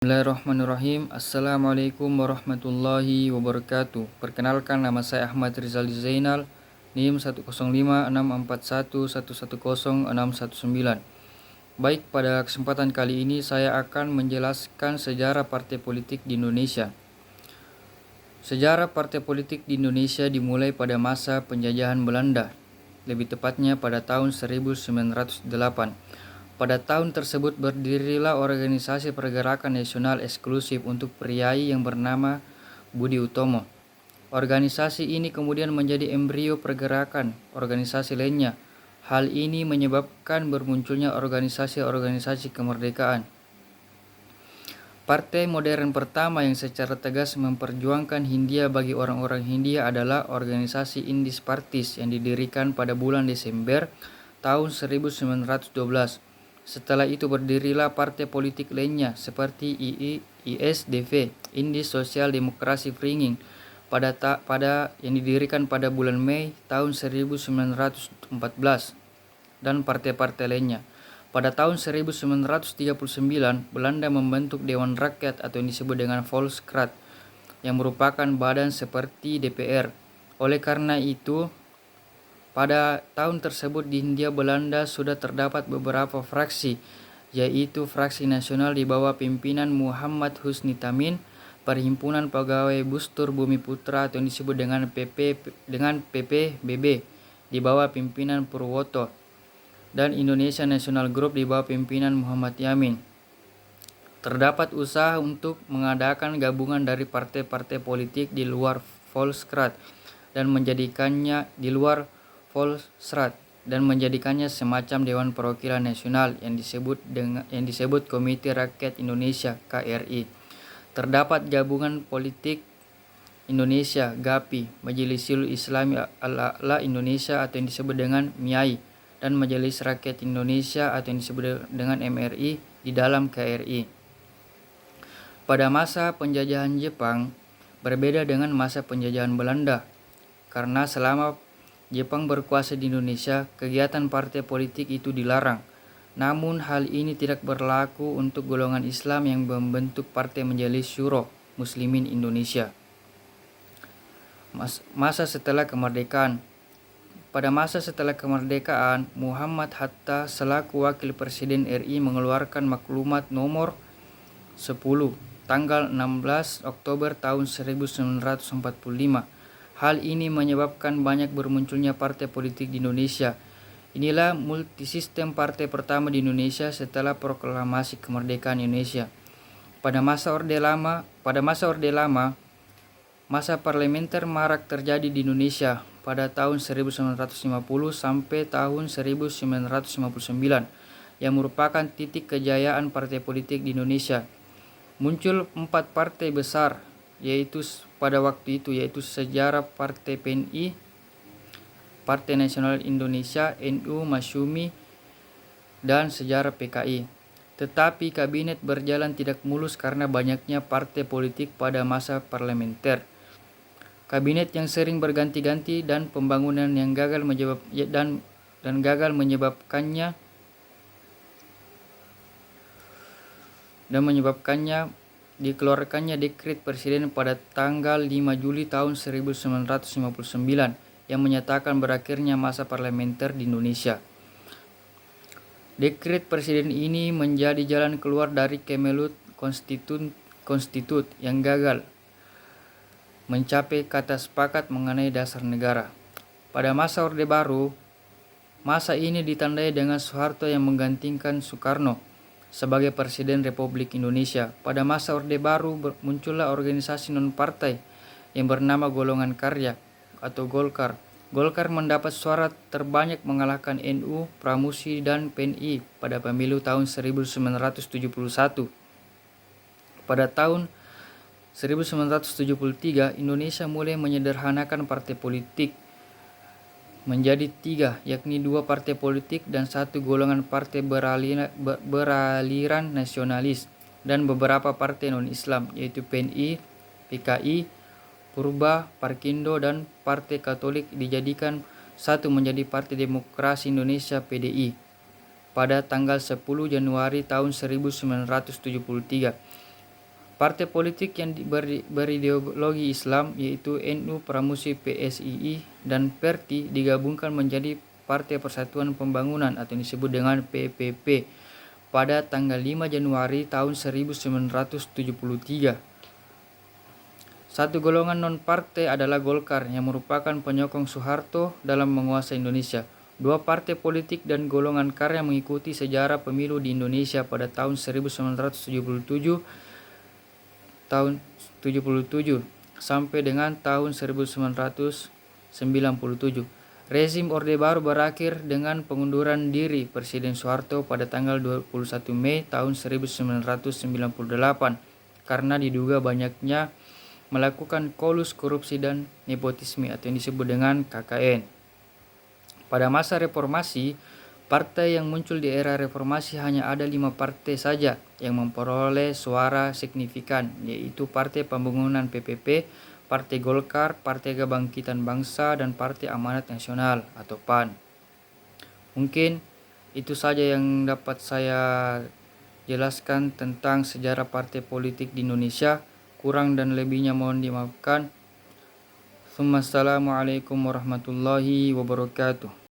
Bismillahirrahmanirrahim. Assalamualaikum warahmatullahi wabarakatuh. Perkenalkan, nama saya Ahmad Rizal Zainal, NIM 1056411106119. Baik, pada kesempatan kali ini saya akan menjelaskan sejarah partai politik di Indonesia. Sejarah partai politik di Indonesia dimulai pada masa penjajahan Belanda, lebih tepatnya pada tahun 1908. Pada tahun tersebut berdirilah organisasi pergerakan nasional eksklusif untuk priai yang bernama Budi Utomo. Organisasi ini kemudian menjadi embrio pergerakan organisasi lainnya. Hal ini menyebabkan bermunculnya organisasi-organisasi kemerdekaan. Partai modern pertama yang secara tegas memperjuangkan Hindia bagi orang-orang Hindia adalah organisasi Indis Partis yang didirikan pada bulan Desember tahun 1912. Setelah itu berdirilah partai politik lainnya seperti ISDV, Indis Sosial Demokrasi Vringing, yang didirikan pada bulan Mei tahun 1914, dan partai-partai lainnya. Pada tahun 1939, Belanda membentuk Dewan Rakyat atau yang disebut dengan Volksraad, yang merupakan badan seperti DPR. Oleh karena itu, pada tahun tersebut di Hindia Belanda sudah terdapat beberapa fraksi, yaitu Fraksi Nasional di bawah pimpinan Muhammad Husni Tamin, Perhimpunan Pegawai Bustur Bumi Putra atau yang disebut dengan PPBB di bawah pimpinan Purwoto, dan Indonesia National Group di bawah pimpinan Muhammad Yamin. Terdapat usaha untuk mengadakan gabungan dari partai-partai politik di luar Volksraad dan menjadikannya semacam Dewan Perwakilan Nasional yang disebut Komite Rakyat Indonesia KRI. Terdapat gabungan politik Indonesia GAPI, Majelisul Islami Al-A'la Indonesia atau yang disebut dengan MIAI, dan Majelis Rakyat Indonesia atau yang disebut dengan MRI di dalam KRI. Pada masa penjajahan Jepang berbeda dengan masa penjajahan Belanda, karena selama Jepang berkuasa di Indonesia, kegiatan partai politik itu dilarang. Namun hal ini tidak berlaku untuk golongan Islam yang membentuk partai Majelis Syuro Muslimin Indonesia. Masa setelah kemerdekaan. Pada masa setelah kemerdekaan, Muhammad Hatta selaku Wakil Presiden RI mengeluarkan maklumat nomor 10 tanggal 16 Oktober tahun 1945. Hal ini menyebabkan banyak bermunculnya partai politik di Indonesia. Inilah multisistem partai pertama di Indonesia setelah proklamasi kemerdekaan Indonesia. Pada masa Orde Lama, masa parlementer marak terjadi di Indonesia pada tahun 1950 sampai tahun 1959, yang merupakan titik kejayaan partai politik di Indonesia. Muncul 4 partai besar, yaitu pada waktu itu, yaitu sejarah Partai PNI, Partai Nasional Indonesia, NU, Masyumi, dan sejarah PKI. Tetapi kabinet berjalan tidak mulus karena banyaknya partai politik pada masa parlementer. Kabinet yang sering berganti-ganti dan pembangunan yang gagal menyebabkannya dikeluarkannya dekret presiden pada tanggal 5 Juli tahun 1959 yang menyatakan berakhirnya masa parlementer di Indonesia. Dekret presiden ini menjadi jalan keluar dari Kemelut Konstitut yang gagal mencapai kata sepakat mengenai dasar negara. Pada masa Orde Baru, masa ini ditandai dengan Soeharto yang menggantikan Soekarno sebagai Presiden Republik Indonesia. Pada masa Orde Baru muncullah organisasi non-partai yang bernama Golongan Karya atau Golkar. Golkar mendapat suara terbanyak mengalahkan NU, Pramusi, dan PNI pada pemilu tahun 1971. Pada tahun 1973, Indonesia mulai menyederhanakan partai politik menjadi 3, yakni 2 partai politik dan 1 golongan partai beraliran nasionalis, dan beberapa partai non-Islam, yaitu PNI, PKI, Purba, Parkindo, dan Partai Katolik dijadikan satu menjadi Partai Demokrasi Indonesia PDI pada tanggal 10 Januari tahun 1973. Partai politik yang berideologi Islam yaitu NU, Pramusi, PSII, dan PERTI digabungkan menjadi Partai Persatuan Pembangunan atau disebut dengan PPP pada tanggal 5 Januari tahun 1973. Satu golongan non-partai adalah Golkar yang merupakan penyokong Soeharto dalam menguasai Indonesia. Dua partai politik dan golongan karya mengikuti sejarah pemilu di Indonesia pada tahun 1977 sampai dengan tahun 1997. Rezim Orde Baru berakhir dengan pengunduran diri Presiden Soeharto pada tanggal 21 Mei tahun 1998 karena diduga banyaknya melakukan kolus korupsi dan nepotisme atau yang disebut dengan KKN. Pada masa reformasi, partai yang muncul di era reformasi hanya ada 5 partai saja yang memperoleh suara signifikan, yaitu Partai Pembangunan PPP, Partai Golkar, Partai Kebangkitan Bangsa, dan Partai Amanat Nasional atau PAN. Mungkin itu saja yang dapat saya jelaskan tentang sejarah partai politik di Indonesia. Kurang dan lebihnya mohon dimaafkan. Assalamualaikum warahmatullahi wabarakatuh.